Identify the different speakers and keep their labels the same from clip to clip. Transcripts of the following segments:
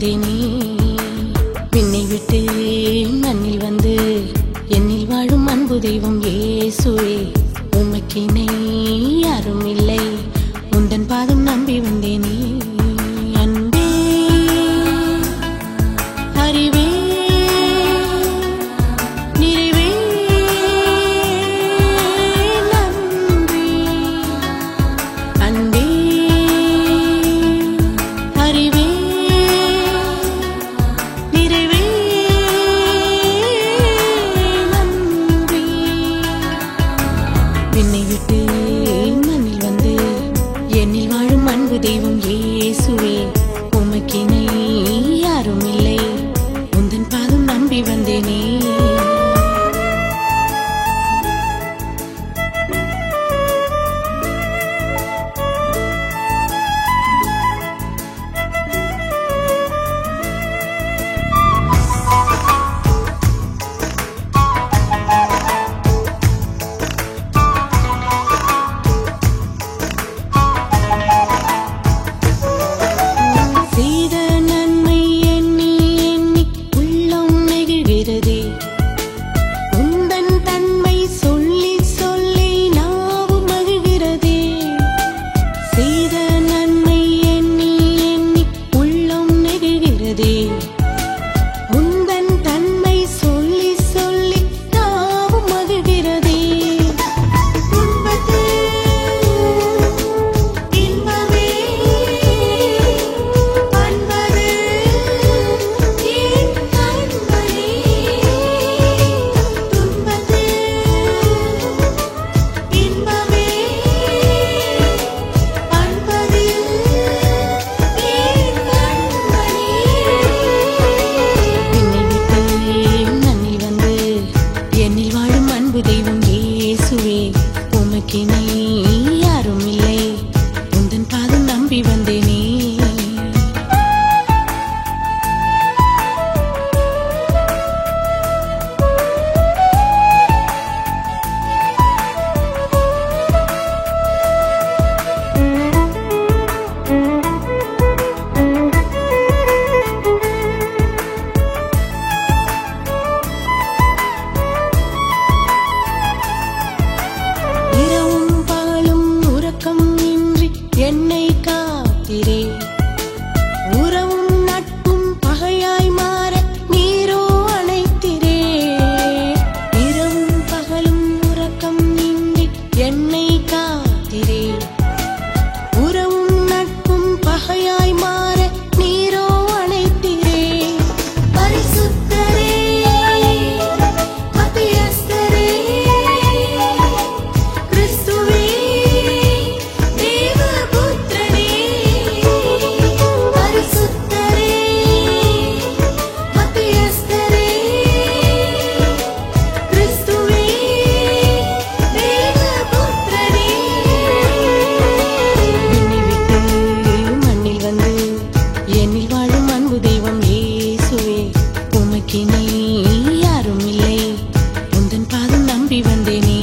Speaker 1: வந்தேனே. விண்ணை விட்டு மண்ணில் வந்து என்னில் வாழும் அன்பு தெய்வம் இயேசுவே, உமக்கிணை யாரும் இல்லை, உந்தன் பாதம் நம்பி வந்தேனே. அன்பே அறிவே நிறைவே நன்றி. அன்பே அறிவே நிறைவே நன்றி. விண்ணை விட்டு மண்ணில் வந்து என்னில் வாழும் அன்பு தெய்வம் இயேசுவே, உமக்கிணை யாரும் இல்லை, உந்தன் பாதம் நம்பி வந்தேனே. தெய்வம் இயேசுவே, உமக்கிணை யாரும் இல்லை, உந்தன் பாதம் நம்பி வந்தேனே. என்னை காத்திரே, உறவும் நட்பும் பகையாய் மாற நீரோ அணைத்திரே. இரவும் பகலும் உறக்கம் இன்றி என்னை காத்திரே, உறவும் நட்பும் பகையாய் மாற நீரோ அணைத்திரே. பரிசுத்தரே மத்தியஸ்தரே கிறிஸ்துவே உமக்கிணை யாரும் இல்லை, உந்தன் பாதம் நம்பி வந்தேனே.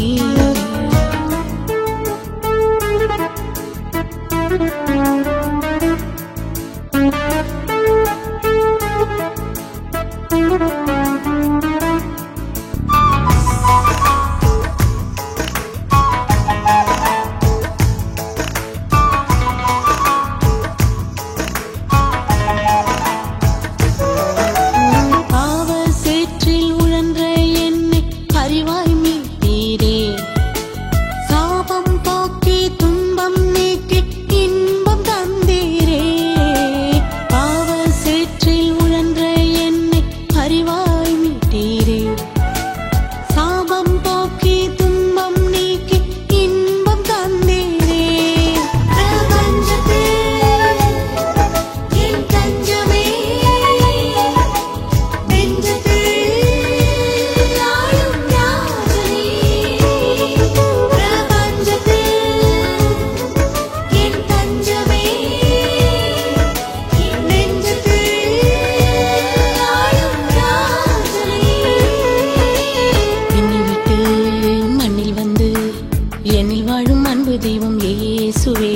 Speaker 1: இயேசுவே,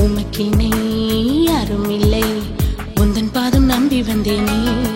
Speaker 1: உமக்கிணை யாரும் இல்லை, உந்தன் பாதம் நம்பி நம்பி வந்தேனே.